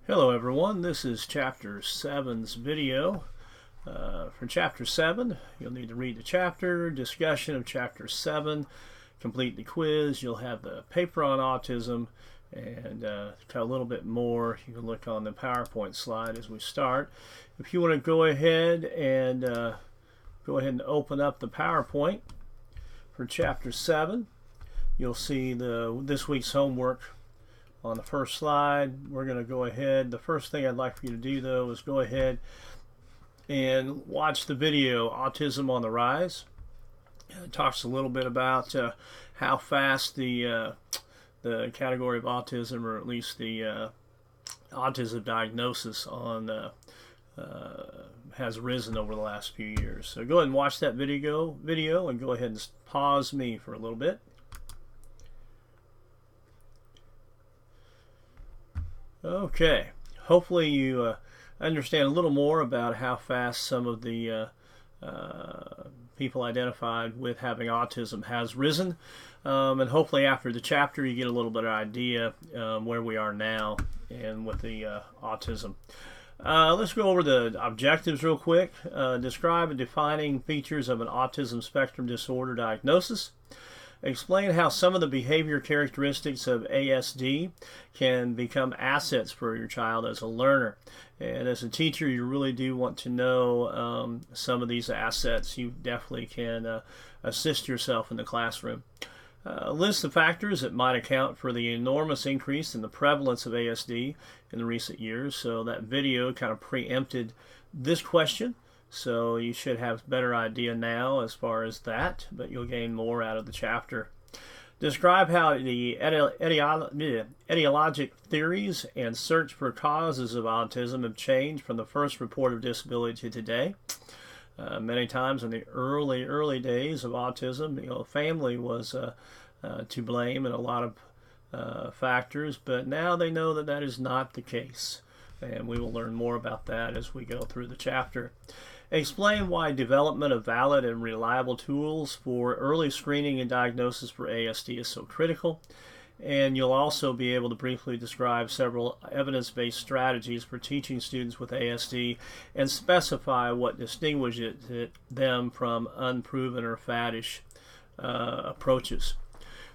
Hello everyone, this is Chapter 7's video. For Chapter 7, you'll need to read the chapter, discussion of Chapter 7, complete the quiz, you'll have the paper on autism, and a little bit more. You can look on the PowerPoint slide as we start. If you want to go ahead and open up the PowerPoint for Chapter 7, you'll see this week's homework on the first slide. We're going to go ahead. The first thing I'd like for you to do, though, is go ahead and watch the video, Autism on the Rise. It talks a little bit about how fast the category of autism, or at least the autism diagnosis has risen over the last few years. So go ahead and watch that video and go ahead and pause me for a little bit. Okay, hopefully you understand a little more about how fast some of the people identified with having autism has risen, and hopefully after the chapter you get a little bit of idea where we are now and with the autism. Let's go over the objectives real quick. Describe and defining features of an autism spectrum disorder diagnosis. Explain how some of the behavior characteristics of ASD can become assets for your child as a learner. And as a teacher, you really do want to know some of these assets. You definitely can assist yourself in the classroom. List the factors that might account for the enormous increase in the prevalence of ASD in the recent years. So that video kind of preempted this question. So you should have a better idea now as far as that, but you'll gain more out of the chapter. Describe how the etiologic theories and search for causes of autism have changed from the first report of disability to today. Many times in the early days of autism, family was to blame in a lot of factors, but now they know that that is not the case. And we will learn more about that as we go through the chapter. Explain why development of valid and reliable tools for early screening and diagnosis for ASD is so critical. And you'll also be able to briefly describe several evidence-based strategies for teaching students with ASD and specify what distinguishes them from unproven or faddish approaches.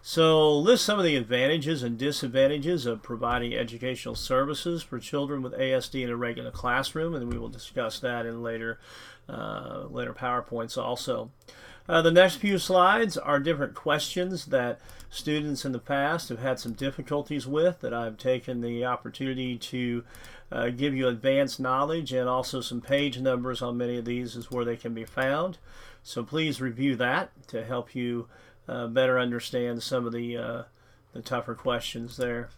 So list some of the advantages and disadvantages of providing educational services for children with ASD in a regular classroom, and we will discuss that in later PowerPoints also. The next few slides are different questions that students in the past have had some difficulties with that I've taken the opportunity to give you advanced knowledge, and also some page numbers on many of these is where they can be found. So please review that to help you better understand some of the tougher questions there.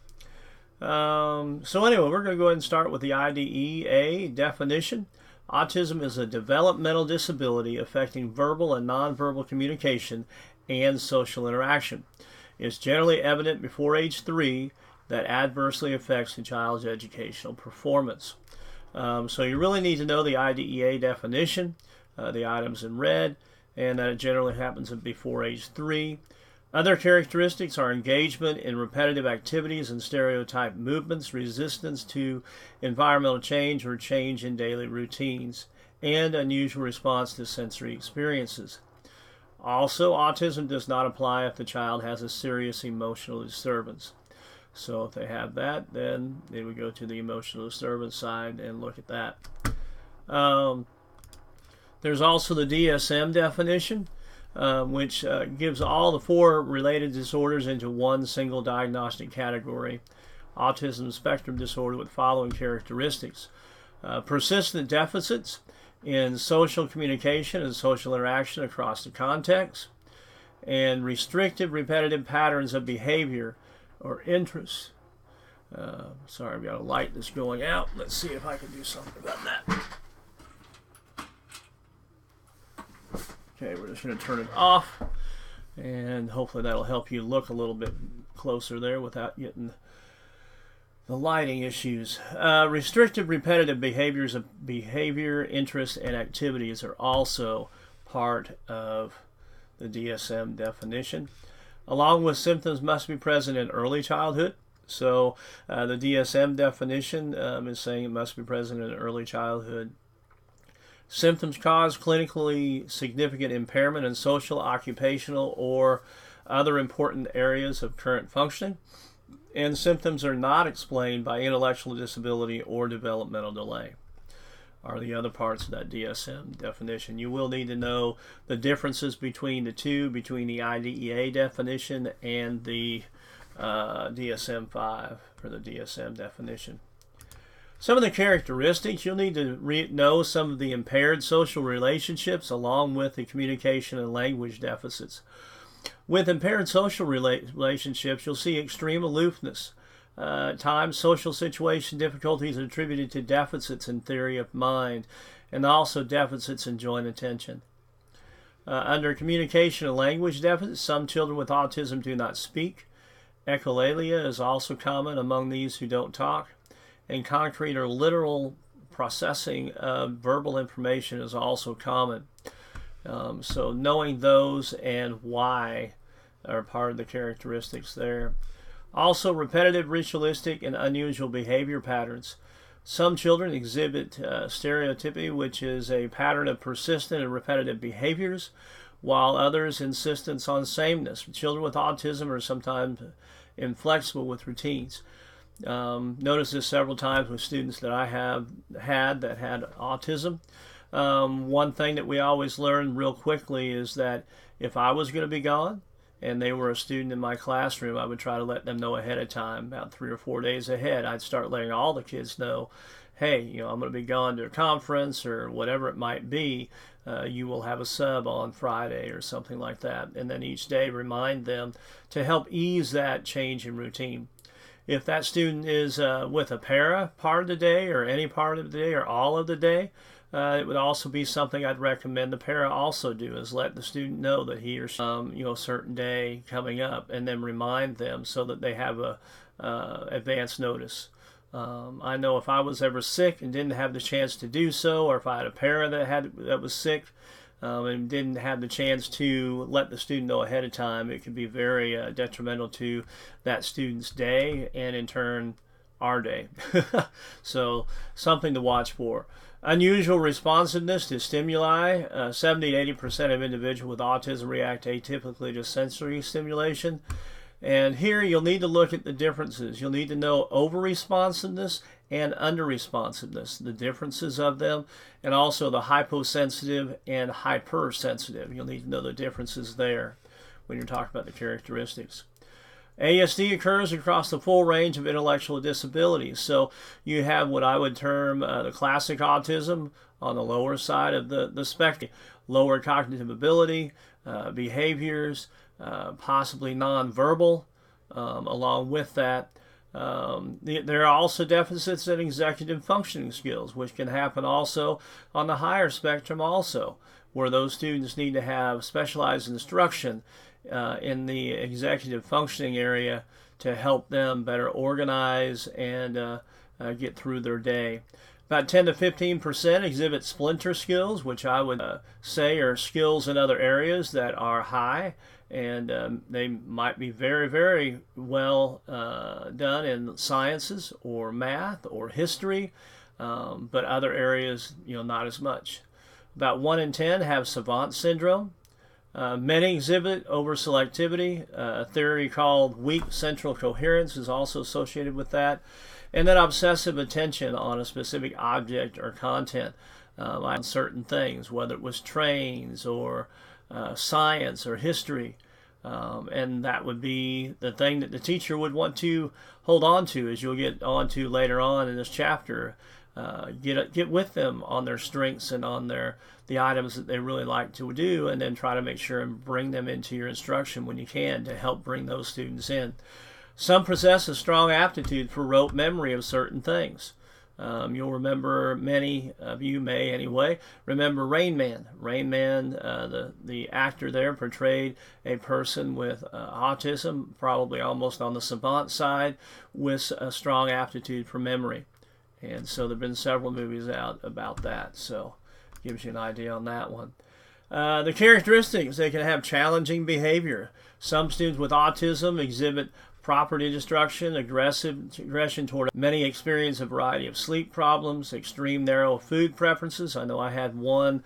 So anyway, we're going to go ahead and start with the IDEA definition. Autism is a developmental disability affecting verbal and nonverbal communication and social interaction. It's generally evident before age 3 that adversely affects the child's educational performance. So you really need to know the IDEA definition, the items in red, and that it generally happens before age 3. Other characteristics are engagement in repetitive activities and stereotype movements, resistance to environmental change or change in daily routines, and unusual response to sensory experiences. Also, autism does not apply if the child has a serious emotional disturbance. So if they have that, then they would go to the emotional disturbance side and look at that. There's also the DSM definition, which gives all the 4 related disorders into one single diagnostic category: autism spectrum disorder with following characteristics: persistent deficits in social communication and social interaction across the context, and restrictive repetitive patterns of behavior or interests. Sorry, I've got a light that's going out. Let's see if I can do something about that. Okay, we're just going to turn it off, and hopefully that'll help you look a little bit closer there without getting the lighting issues. Restrictive repetitive behaviors of behavior, interests, and activities are also part of the DSM definition. Along with symptoms must be present in early childhood, So the DSM definition is saying it must be present in early childhood. Symptoms cause clinically significant impairment in social, occupational, or other important areas of current functioning, and symptoms are not explained by intellectual disability or developmental delay, are the other parts of that DSM definition. You will need to know the differences between the two, between the IDEA definition and the DSM-5, or the DSM definition. Some of the characteristics, you'll need to know some of the impaired social relationships along with the communication and language deficits. With impaired social relationships, you'll see extreme aloofness. At times, social situation difficulties are attributed to deficits in theory of mind and also deficits in joint attention. Under communication and language deficits, some children with autism do not speak. Echolalia is also common among these who don't talk. And concrete or literal processing of verbal information is also common. So knowing those and why are part of the characteristics there. Also, repetitive, ritualistic, and unusual behavior patterns. Some children exhibit stereotypy, which is a pattern of persistent and repetitive behaviors, while others insistence on sameness. Children with autism are sometimes inflexible with routines. Noticed this several times with students that I have had that had autism. One thing that we always learn real quickly is that if I was going to be gone and they were a student in my classroom, I would try to let them know ahead of time, about 3 or 4 days ahead. I'd start letting all the kids know, hey, I'm going to be gone to a conference or whatever it might be. You will have a sub on Friday or something like that. And then each day remind them to help ease that change in routine. If that student is with a para part of the day or any part of the day or all of the day, it would also be something I'd recommend the para also do, is let the student know that he or she, a certain day coming up, and then remind them so that they have a advance notice. I know if I was ever sick and didn't have the chance to do so, or if I had a para that was sick, and didn't have the chance to let the student know ahead of time, it could be very detrimental to that student's day and in turn our day. So something to watch for. Unusual responsiveness to stimuli. 70 to 80% of individuals with autism react atypically to sensory stimulation. And here you'll need to look at the differences. You'll need to know over-responsiveness and under-responsiveness, the differences of them, and also the hyposensitive and hypersensitive. You'll need to know the differences there when you're talking about the characteristics. ASD occurs across the full range of intellectual disabilities. So you have what I would term the classic autism on the lower side of the spectrum. Lower cognitive ability, behaviors, possibly nonverbal, along with that. There are also deficits in executive functioning skills, which can happen also on the higher spectrum also, where those students need to have specialized instruction in the executive functioning area to help them better organize and get through their day. About 10 to 15% exhibit splinter skills, which I would say are skills in other areas that are high, and they might be very, very well done in sciences or math or history, but other areas, not as much. About 1 in 10 have savant syndrome. Many exhibit overselectivity. A theory called weak central coherence is also associated with that. And then obsessive attention on a specific object or content on certain things, whether it was trains or science or history. And that would be the thing that the teacher would want to hold on to, as you'll get on to later on in this chapter. Get with them on their strengths and on the items that they really like to do, and then try to make sure and bring them into your instruction when you can to help bring those students in. Some possess a strong aptitude for rote memory of certain things. You'll remember, many of you may anyway, remember Rain Man. Rain Man, the actor there, portrayed a person with autism, probably almost on the savant side, with a strong aptitude for memory. And so there have been several movies out about that, so it gives you an idea on that one. The characteristics, they can have challenging behavior. Some students with autism exhibit property destruction, aggression toward many experience a variety of sleep problems, extreme narrow food preferences. I know I had one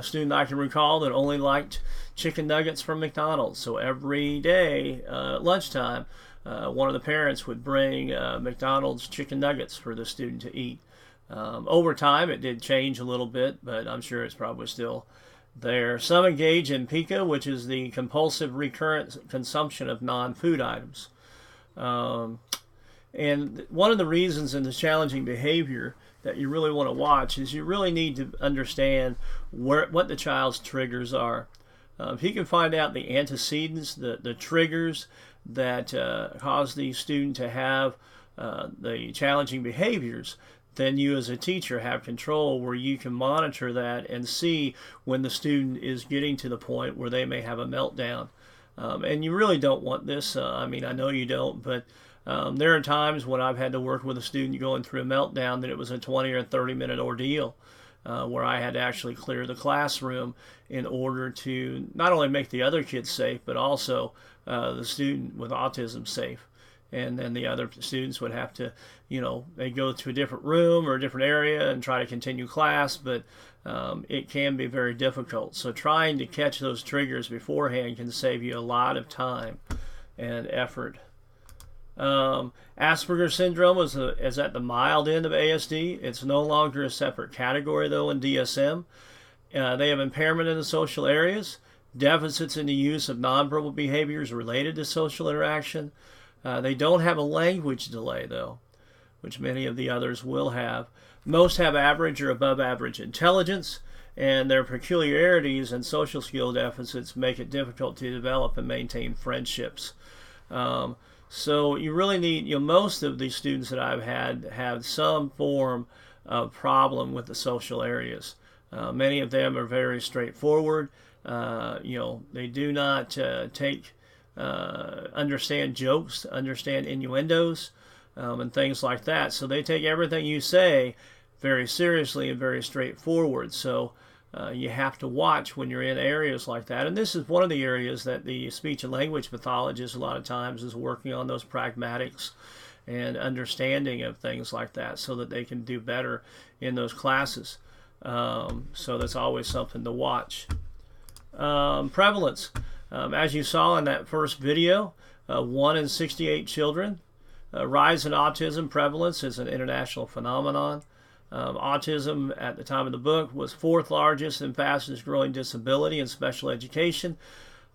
student I can recall that only liked chicken nuggets from McDonald's. So every day at lunchtime, one of the parents would bring McDonald's chicken nuggets for the student to eat. Over time, it did change a little bit, but I'm sure it's probably still there. Some engage in PICA, which is the compulsive recurrent consumption of non-food items. And one of the reasons in the challenging behavior that you really want to watch is you really need to understand what the child's triggers are. If you can find out the antecedents, the triggers that cause the student to have the challenging behaviors, then you as a teacher have control where you can monitor that and see when the student is getting to the point where they may have a meltdown. And you really don't want this. I mean, I know you don't, but there are times when I've had to work with a student going through a meltdown that it was a 20 or 30-minute ordeal where I had to actually clear the classroom in order to not only make the other kids safe, but also the student with autism safe. And then the other students would have to, they go to a different room or a different area and try to continue class, but it can be very difficult. So trying to catch those triggers beforehand can save you a lot of time and effort. Asperger's syndrome is at the mild end of ASD. It's no longer a separate category, though, in DSM. They have impairment in the social areas, deficits in the use of nonverbal behaviors related to social interaction. They don't have a language delay, though, which many of the others will have. Most have average or above average intelligence, and their peculiarities and social skill deficits make it difficult to develop and maintain friendships. So you really need, most of the students that I've had have some form of problem with the social areas. Many of them are very straightforward. They do not understand jokes, understand innuendos, and things like that. So they take everything you say very seriously and very straightforward. So you have to watch when you're in areas like that. And this is one of the areas that the speech and language pathologist a lot of times is working on, those pragmatics and understanding of things like that so that they can do better in those classes. So that's always something to watch. Prevalence. As you saw in that first video, 1 in 68 children. Rise in autism prevalence is an international phenomenon. Autism at the time of the book was 4th largest and fastest growing disability in special education.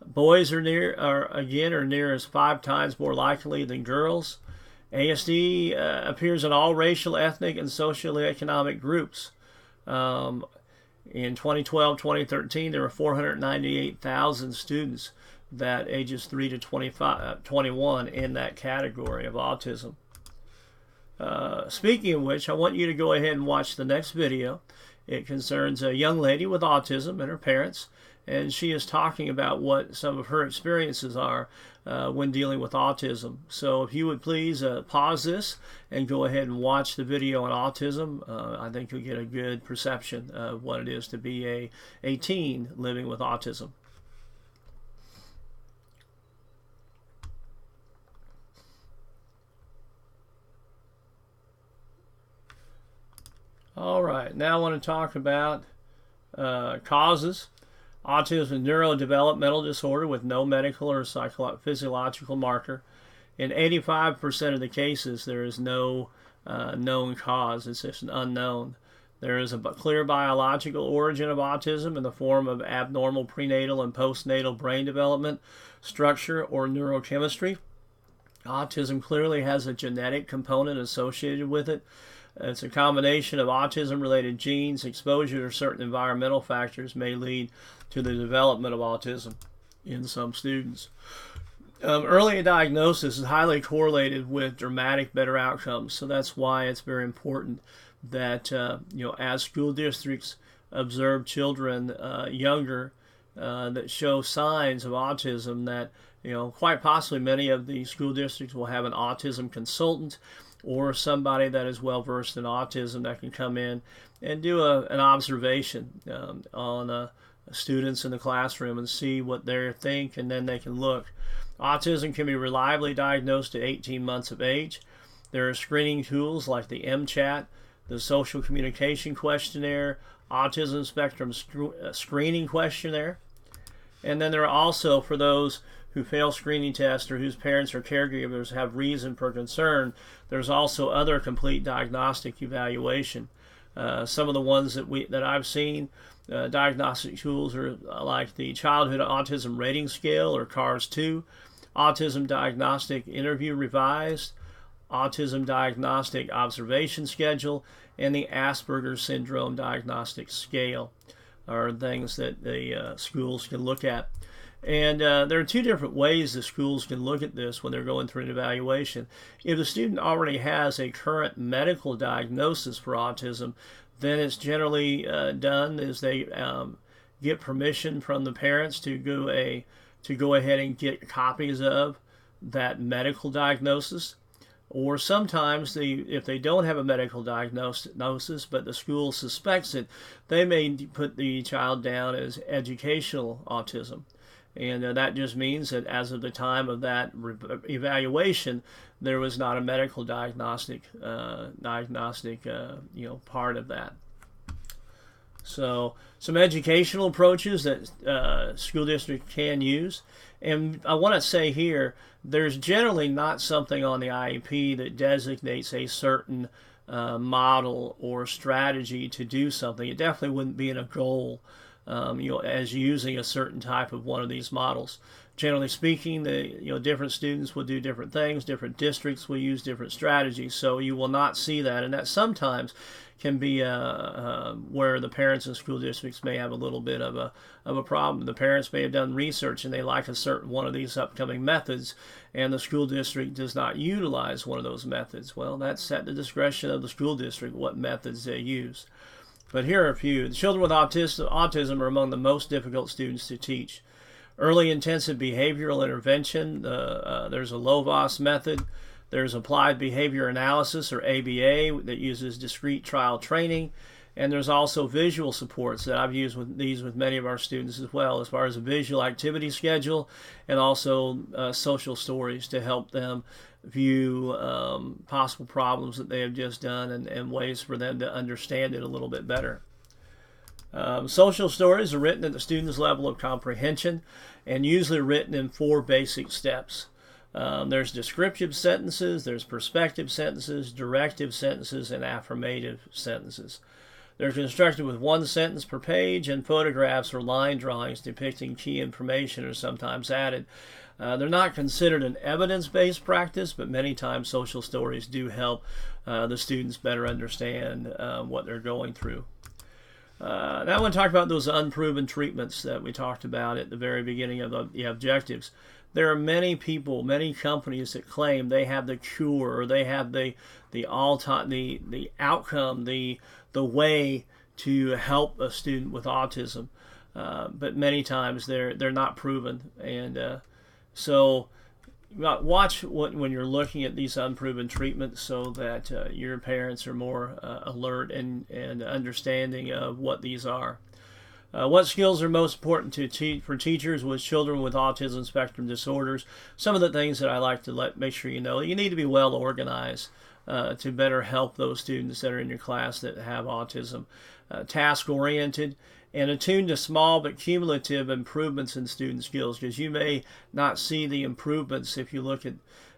Boys are near as 5 times more likely than girls. ASD appears in all racial, ethnic, and socioeconomic groups. In 2012-2013, there were 498,000 students that ages 3 to 21 in that category of autism. Speaking of which, I want you to go ahead and watch the next video. It concerns a young lady with autism and her parents, and she is talking about what some of her experiences are when dealing with autism. So if you would please pause this and go ahead and watch the video on autism, I think you'll get a good perception of what it is to be a teen living with autism. All right, now I want to talk about causes. Autism is neurodevelopmental disorder with no medical or physiological marker. In 85% of the cases, there is no known cause. It's just an unknown. There is a clear biological origin of autism in the form of abnormal prenatal and postnatal brain development, structure, or neurochemistry. Autism clearly has a genetic component associated with it. It's a combination of autism-related genes. Exposure to certain environmental factors may lead to the development of autism in some students. Early diagnosis is highly correlated with dramatic better outcomes, so that's why it's very important that as school districts observe children younger that show signs of autism, that quite possibly many of the school districts will have an autism consultant or somebody that is well versed in autism that can come in and do an observation on students in the classroom and see what they think, and then they can look Autism can be reliably diagnosed at 18 months of age. There are screening tools like the MCHAT, the Social Communication Questionnaire, Autism Spectrum Screening Questionnaire. And then there are also, for those who fail screening tests or whose parents or caregivers have reason for concern, there's also other complete diagnostic evaluation. Some of the ones that I've seen, diagnostic tools are like the Childhood Autism Rating Scale, or CARS-2, Autism Diagnostic Interview Revised, Autism Diagnostic Observation Schedule, and the Asperger's Syndrome Diagnostic Scale are things that the schools can look at. And there are two different ways the schools can look at this when they're going through an evaluation. If the student already has a current medical diagnosis for autism, then it's generally done is they get permission from the parents to go ahead and get copies of that medical diagnosis. Or sometimes, if they don't have a medical diagnosis, but the school suspects it, they may put the child down as educational autism. And that just means that as of the time of that evaluation, there was not a medical diagnostic part of that. So some educational approaches that school district can use. And I want to say here, there's generally not something on the IEP that designates a certain model or strategy to do something. It definitely wouldn't be in a goal, as using a certain type of one of these models. Generally speaking, different students will do different things. Different districts will use different strategies. So you will not see that, and that sometimes can be where the parents and school districts may have a little bit of a problem. The parents may have done research and they like a certain one of these upcoming methods, and the school district does not utilize one of those methods. Well, that's at the discretion of the school district what methods they use. But here are a few. The children with autism are among the most difficult students to teach. Early intensive behavioral intervention, there's a Lovaas method. There's applied behavior analysis, or ABA, that uses discrete trial training. And there's also visual supports that I've used with many of our students as well, as far as a visual activity schedule, and also social stories to help them view possible problems that they have just done, and ways for them to understand it a little bit better. Social stories are written at the student's level of comprehension and usually written in 4 basic steps. There's descriptive sentences, there's perspective sentences, directive sentences, and affirmative sentences. They're constructed with 1 sentence per page, and photographs or line drawings depicting key information are sometimes added. They're not considered an evidence-based practice, but many times social stories do help the students better understand what they're going through. Now I want to talk about those unproven treatments that we talked about at the very beginning of the objectives. There are many people, many companies that claim they have the cure, or they have the outcome, the way to help a student with autism, but many times they're not proven. And so watch when you're looking at these unproven treatments, so that your parents are more alert and understanding of what these are. What skills are most important for teachers with children with autism spectrum disorders? Some of the things that I like to make sure you know: you need to be well organized to better help those students that are in your class that have autism. Task-oriented and attuned to small but cumulative improvements in student skills, because you may not see the improvements if you look at,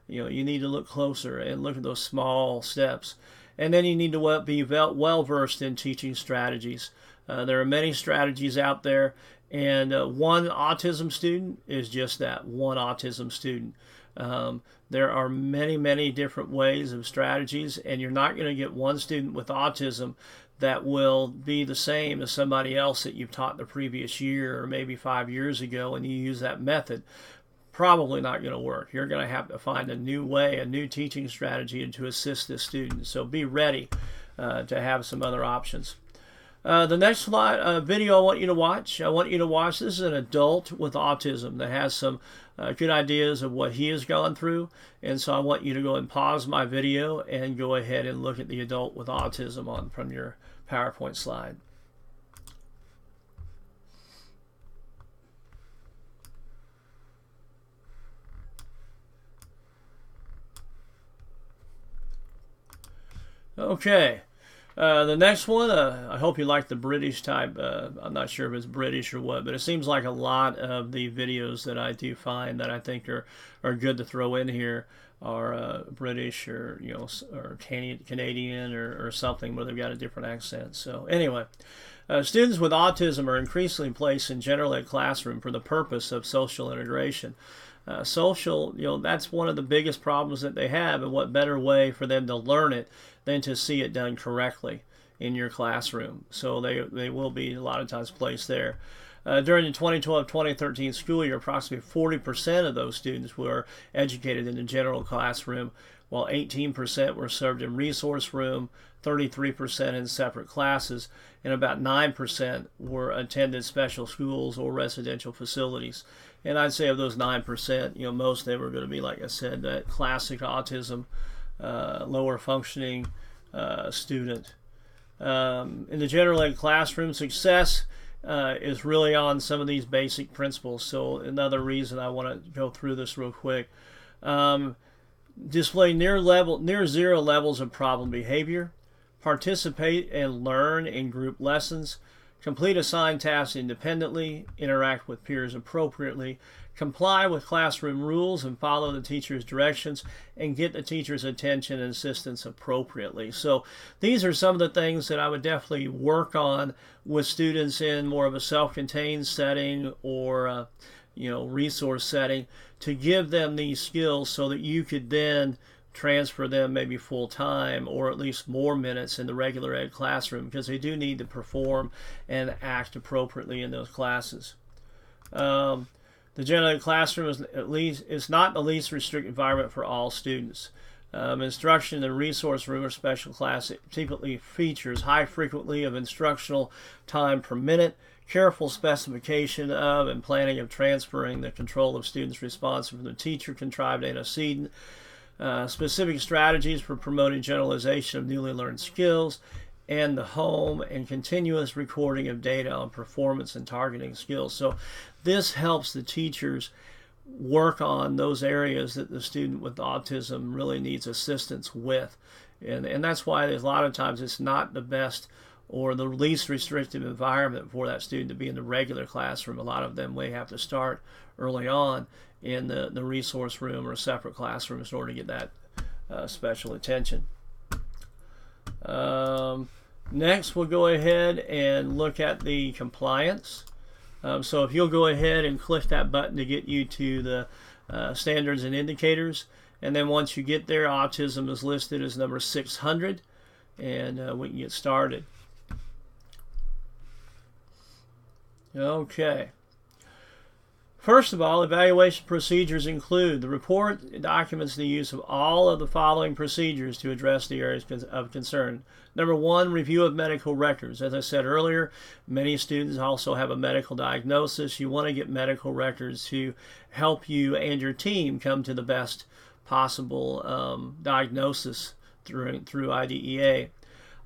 you need to look closer and look at those small steps. And then you need to be well versed in teaching strategies. There are many strategies out there, and one autism student is just that, one autism student. There are many, many different ways of strategies, and you're not going to get one student with autism that will be the same as somebody else that you've taught the previous year or maybe 5 years ago, and you use that method. Probably not going to work. You're going to have to find a new way, a new teaching strategy to assist this student. So be ready to have some other options. The next video I want you to watch, this is an adult with autism that has some good ideas of what he has gone through. And so I want you to go and pause my video and go ahead and look at the adult with autism from your PowerPoint slide. Okay. The next one, I hope you like the British type. I'm not sure if it's British or what, but it seems like a lot of the videos that I do find that I think are good to throw in here are British or or Canadian or something where they've got a different accent. So anyway, students with autism are increasingly placed in general ed classroom for the purpose of social integration. Social, that's one of the biggest problems that they have, and what better way for them to learn it than to see it done correctly in your classroom. So they will be a lot of times placed there. During the 2012-2013 school year, approximately 40% of those students were educated in the general classroom, while 18% were served in resource room, 33% in separate classes, and about 9% were attended special schools or residential facilities. And I'd say of those 9%, most of them are going to be, like I said, that classic autism, lower functioning student. In the general ed classroom, success is really on some of these basic principles. So another reason I want to go through this real quick. Display near zero levels of problem behavior. Participate and learn in group lessons. Complete assigned tasks independently. Interact with peers appropriately. Comply with classroom rules and follow the teacher's directions, and get the teacher's attention and assistance appropriately. So these are some of the things that I would definitely work on with students in more of a self-contained setting or resource setting, to give them these skills so that you could then transfer them maybe full-time or at least more minutes in the regular ed classroom, because they do need to perform and act appropriately in those classes. The general ed classroom is not the least restricted environment for all students. Instruction in the resource room or special class typically features high frequency of instructional time per minute, careful specification of and planning of transferring the control of students' response from the teacher, contrived antecedent, specific strategies for promoting generalization of newly learned skills, and the home, and continuous recording of data on performance and targeting skills. So this helps the teachers work on those areas that the student with autism really needs assistance with. And that's why a lot of times it's not the best or the least restrictive environment for that student to be in the regular classroom. A lot of them may have to start early on in the resource room or separate classrooms in order to get that special attention. Next, we'll go ahead and look at the compliance. So if you'll go ahead and click that button to get you to the standards and indicators, and then once you get there, autism is listed as number 600, and we can get started. Okay. First of all, evaluation procedures include: the report documents the use of all of the following procedures to address the areas of concern. Number one, review of medical records. As I said earlier, many students also have a medical diagnosis. You want to get medical records to help you and your team come to the best possible diagnosis through IDEA.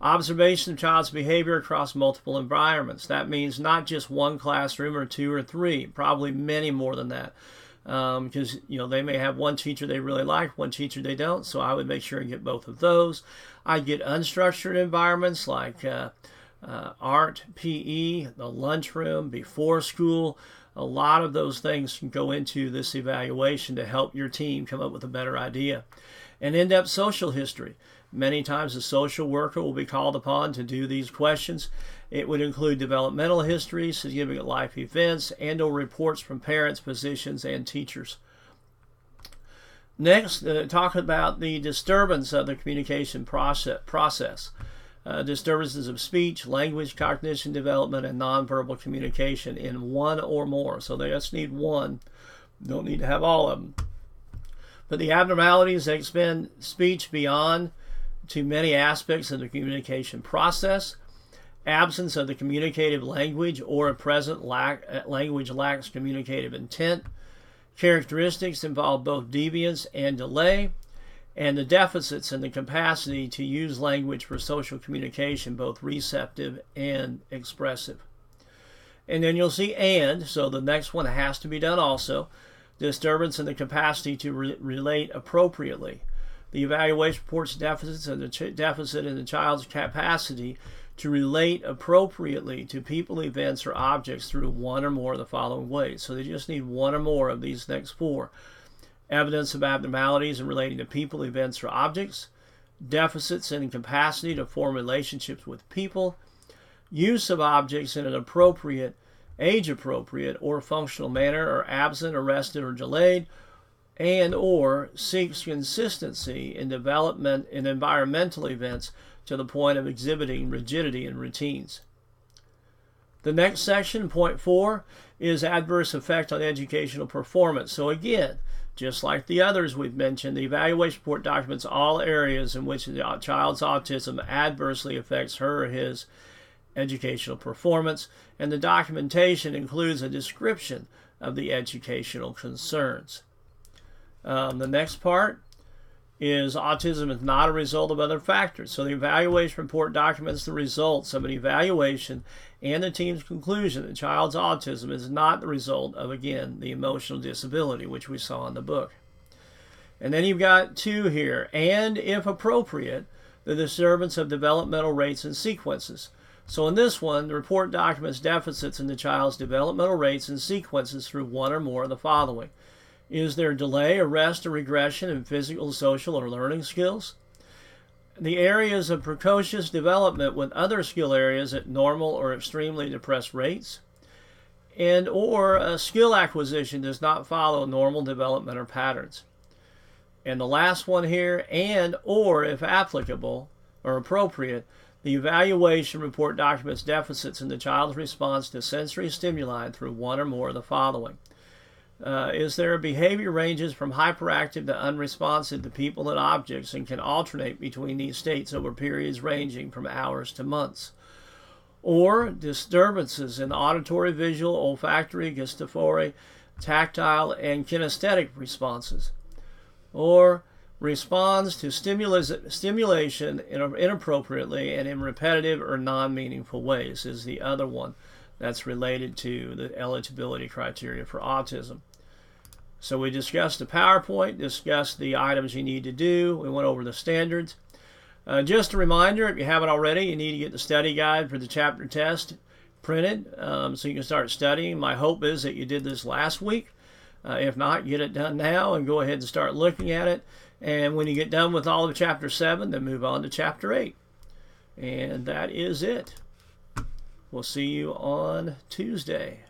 Observation of child's behavior across multiple environments. That means not just one classroom or two or three, probably many more than that. Because they may have one teacher they really like, one teacher they don't, so I would make sure and get both of those. I'd get unstructured environments like art, PE, the lunchroom, before school. A lot of those things can go into this evaluation to help your team come up with a better idea. An in-depth social history. Many times a social worker will be called upon to do these questions. It would include developmental history, significant life events, and/or reports from parents, physicians, and teachers. Next, talk about the disturbance of the communication process. Disturbances of speech, language, cognition development, and nonverbal communication in one or more. So they just need one. Don't need to have all of them. But the abnormalities that expend speech beyond to many aspects of the communication process, absence of the communicative language or a present language lacks communicative intent, characteristics involve both deviance and delay, and the deficits in the capacity to use language for social communication, both receptive and expressive. And then you'll see so the next one has to be done also, disturbance in the capacity to relate appropriately. The evaluation reports deficits and the deficit in the child's capacity to relate appropriately to people, events, or objects through one or more of the following ways. So they just need one or more of these next four. Evidence of abnormalities in relating to people, events, or objects, deficits in capacity to form relationships with people, use of objects in an appropriate, age-appropriate, or functional manner, or absent, arrested, or delayed, and or seeks consistency in development in environmental events to the point of exhibiting rigidity in routines. The next section, point 4, is adverse effect on educational performance. So again, just like the others we've mentioned, the evaluation report documents all areas in which the child's autism adversely affects her or his educational performance, and the documentation includes a description of the educational concerns. The next part is autism is not a result of other factors. So the evaluation report documents the results of an evaluation and the team's conclusion that the child's autism is not the result of, again, the emotional disability, which we saw in the book. And then you've got 2 here, and if appropriate, the disturbance of developmental rates and sequences. So in this one, the report documents deficits in the child's developmental rates and sequences through one or more of the following. Is there delay, arrest, or regression in physical, social, or learning skills? The areas of precocious development with other skill areas at normal or extremely depressed rates, and or skill acquisition does not follow normal developmental patterns. And the last one here, and or if applicable or appropriate, the evaluation report documents deficits in the child's response to sensory stimuli through one or more of the following. Is there behavior ranges from hyperactive to unresponsive to people and objects and can alternate between these states over periods ranging from hours to months? Or disturbances in auditory, visual, olfactory, gustatory, tactile, and kinesthetic responses? Or responds to stimulation inappropriately and in repetitive or non-meaningful ways is the other one that's related to the eligibility criteria for autism. So we discussed the PowerPoint, discussed the items you need to do. We went over the standards. Just a reminder, if you haven't already, you need to get the study guide for the chapter test printed so you can start studying. My hope is that you did this last week. If not, get it done now and go ahead and start looking at it. And when you get done with all of Chapter 7, then move on to Chapter 8. And that is it. We'll see you on Tuesday.